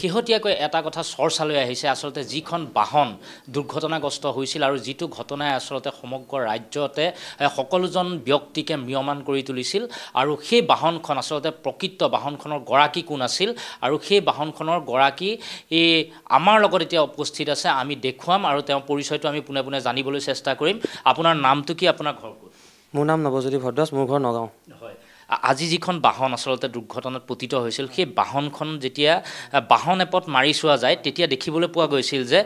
শেহতীয়াকৈ এটা কথা চৰ্চালৈ আহিছে আসলতে যিখন বাহন দুৰ্ঘটনাগ্ৰস্ত হৈছিল আৰু যিটো ঘটনাই আসলতে সমগ্ৰ ৰাজ্যতে সকলোজন ব্যক্তিকে ম্ৰিয়মান কৰি তুলিছিল আৰু সেই বাহনখন আসলতে প্ৰকৃত বাহনখনৰ গৰাকী কোন আছিল আৰু সেই বাহনখনৰ গৰাকী আমাৰ লগত এতিয়া উপস্থিত আছে আমি দেখুৱাম আৰু তেওঁৰ পৰিচয়টো আমি পুনে পুনে জানিবলৈ চেষ্টা কৰিম আপোনাৰ নামটো কি আপোনাৰ ঘৰ ক'ত মোৰ নাম নৱজ্যোতি ভদ্ৰাজ মোৰ ঘৰ নগাঁও হয় আজি যিখন বাহন আসলতে দুৰ্ঘটনাত পতিত হৈছিল সেই বাহনখন যেতিয়া বাহন এপত মাৰি চোৱা যায় তেতিয়া দেখিবলৈ পোৱা গৈছিল যে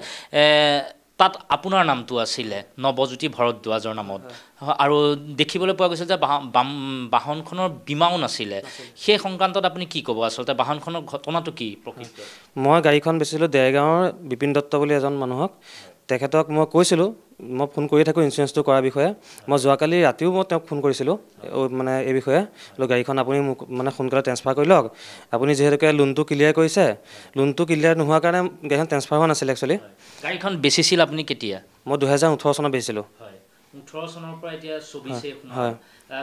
তাত আপোনাৰ নামটো আছিলে নৱজ্যোতি ভৰদ্বাজৰ নামত আৰু দেখিবলৈ পোৱা গৈছিল যে বাহনখনৰ বীমাও নাছিলে সেই সংক্ৰান্তত আপুনি কি ক'ব আসলতে বাহনখনৰ ঘটনাটো কি প্ৰকৃত মই গাড়ীখন বেচিছিলোঁ দেৰগাঁৱৰ বিপিন দত্ত বুলি এজন মানুহক তেখেতক মই কৈছিলোঁ মই ফোন কৰি থাকোঁ ইঞ্চুৰেঞ্চটো কৰাৰ বিষয়ে মই যোৱাকালি ৰাতিও মই তেওঁক ফোন কৰিছিলোঁ মানে এই বিষয়ে গাড়ীখন আপুনি মোক মানে সোনকালে ট্ৰেন্সফাৰ কৰি লওক আপুনি যিহেতুকে লোনটো ক্লিয়াৰ কৰিছে লোনটো ক্লিয়াৰ নোহোৱাৰ কাৰণে গাড়ীখন ট্ৰেন্সফাৰ হোৱা নাছিলে একচুৱেলি গাড়ীখন বেচিছিল আপুনি কেতিয়া মই 2018 চনত বেচিছিলোঁ 18 চনৰ পৰা এতিয়া 24 হয়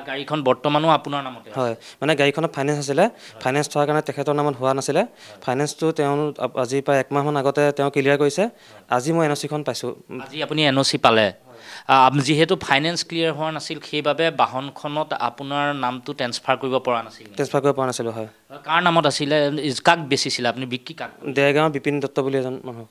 গাড়ীখন বৰ্তমানো আপোনাৰ নামতে হয় মানে গাড়ীখনত ফাইনেন্স আছিলে ফাইনেন্স থকাৰ কাৰণে তেখেতৰ নামত হোৱা নাছিলে ফাইনেন্সটো তেওঁ আজি প্ৰায় এক মাহমান আগতে তেওঁ ক্লিয়াৰ কৰিছে আজি মই এনঅ'চিখন পাইছোঁ আজি আপুনি এনঅ'চি পালে যেহেতু ফাইনেন্স ক্লিয়াৰ হোৱা নাছিল সেইবাবে বাহনখনত আপোনাৰ নামটো ট্ৰেন্সফাৰ কৰিব পৰা নাছিলোঁ হয় কাৰ নামত আছিলে কাক বেচিছিলে আপুনি বিক্ৰী কাক দেৰগাঁৱৰ বিপিন দত্ত বুলি এজন মানুহ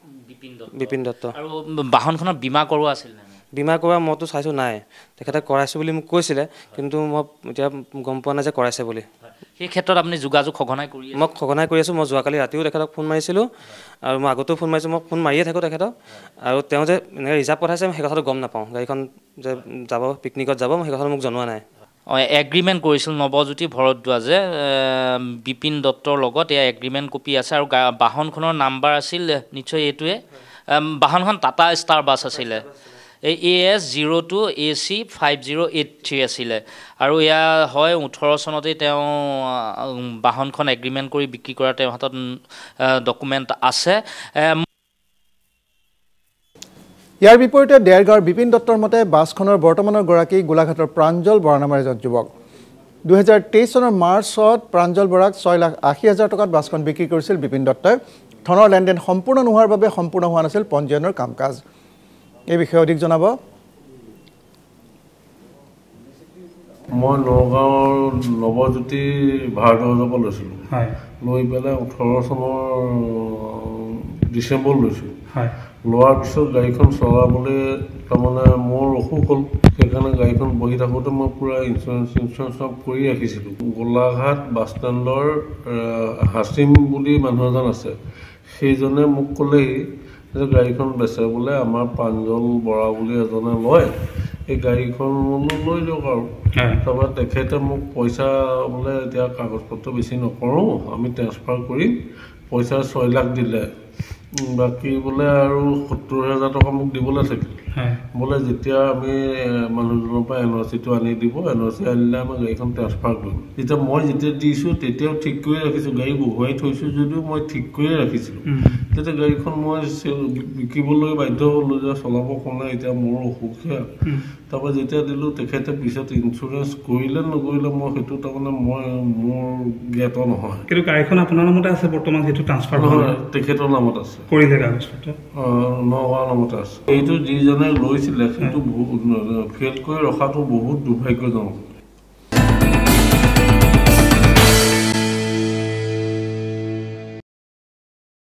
বিপিন দত্ত আৰু বাহনখনৰ বীমা কৰোৱা আছিল বীমা কৰোৱা মইতো চাইছোঁ নাই তেখেতে কৰাইছোঁ বুলি মোক কৈছিলে কিন্তু মই এতিয়া গম পোৱা নাই যে কৰাইছে বুলি সেই ক্ষেত্ৰত আপুনি যোগাযোগ সঘনাই কৰি মই সঘনাই কৰি আছোঁ মই যোৱাকালি ৰাতিও তেখেতক ফোন মাৰিছিলোঁ আৰু মই আগতেও ফোন মাৰিছোঁ মই ফোন মাৰিয়ে থাকোঁ তেখেতক আৰু তেওঁ যে এনেকৈ ৰিজাৰ্ভ পঠাইছে মই সেই কথাটো গম নাপাওঁ গাড়ীখন যে যাব পিকনিকত যাব সেই কথাটো মোক জনোৱা নাই এগ্ৰিমেণ্ট কৰিছিল নৱজ্যোতি ভৰদ্বাজে বিপিন দত্তৰ লগত এয়া এগ্ৰিমেণ্ট কপি আছে আৰু বাহনখনৰ নাম্বাৰ আছিল নিশ্চয় এইটোৱে বাহনখন টাটা ষ্টাৰ বাছ আছিলে AS 02 AC 5083 আছিলে আৰু এয়া হয় 18 চনতেই তেওঁ বাহনখন এগ্ৰিমেণ্ট কৰি বিক্ৰী কৰা তেওঁৰ হাতত ডকুমেণ্ট আছে ইয়াৰ বিপৰীতে দেৰগাঁৱৰ বিপিন দত্তৰ মতে বাছখনৰ বৰ্তমানৰ গৰাকী গোলাঘাটৰ প্ৰাঞ্জল বৰা নামৰ এজন যুৱক 2023 চনৰ মাৰ্চত প্ৰাঞ্জল বৰাক 6,80,000 টকাত বাছখন বিক্ৰী কৰিছিল বিপিন দত্তই ধনৰ লেনদেন সম্পূৰ্ণ নোহোৱাৰ বাবে সম্পূৰ্ণ হোৱা নাছিল পঞ্জীয়নৰ কাম কাজ এই বিষয়ে অধিক জনাব মই নগাঁৱৰ নৱজ্যোতি ভাৰদ্বাজৰ পৰা লৈছিলোঁ লৈ পেলাই 18 চনৰ ডিচেম্বৰ লৈছোঁ লোৱাৰ পিছত গাড়ীখন চলাবলৈ তাৰমানে মোৰ অসুখ হ'ল সেইকাৰণে গাড়ীখন বহি থাকোঁতে মই পূৰা ইঞ্চুৰেঞ্চ কৰি ৰাখিছিলোঁ গোলাঘাট বাছ ষ্টেণ্ডৰ হাছিম বুলি মানুহ এজন আছে সেইজনে মোক ক'লেই যে গাড়ীখন বেচে বোলে আমাৰ প্ৰাঞ্জল বৰা বুলি এজনে লয় এই গাড়ীখন লৈ দিয়ক আৰু তাৰপৰা তেখেতে মোক পইচা বোলে এতিয়া কাগজ পত্ৰ বেছি নকৰোঁ আমি ট্ৰেন্সফাৰ কৰিম পইচা 6 লাখ দিলে বাকী বোলে আৰু 70,000 টকা মোক দিবলৈ থাকিল বোলে যেতিয়া আমি মানুহজনৰ পৰা এনঅ'চিটো আনি দিব এনঅ'চি আনিলে আমি গাড়ীখন ট্ৰেন্সফাৰ কৰিম যেতিয়া মই যেতিয়া দিছোঁ তেতিয়াও ঠিক কৰি ৰাখিছোঁ গাড়ী বহুৱাই থৈছোঁ যদিও মই ঠিক কৰিয়ে ৰাখিছিলোঁ তেতিয়া গাড়ীখন মই বিকিবলৈ বাধ্য হ'লোঁ যে চলাব পৰা এতিয়া মোৰ অসুখীয়া তাৰপৰা যেতিয়া দিলোঁ তেখেতে পিছত ইঞ্চুৰেঞ্চ কৰিলে নকৰিলে মই সেইটো তাৰমানে মোৰ জ্ঞাত নহয় কিন্তু গাড়ীখন আপোনাৰ নামতে আছে বৰ্তমান যিটো ট্ৰান্সফাৰ তেখেতৰ নামত আছে কৰিলে কাগজ পত্ৰ নগাঁৱৰ নামতে আছে এইটো যিজনে লৈছিলে সেইটো ফেইল কৰি ৰখাটো বহুত দুৰ্ভাগ্যজনক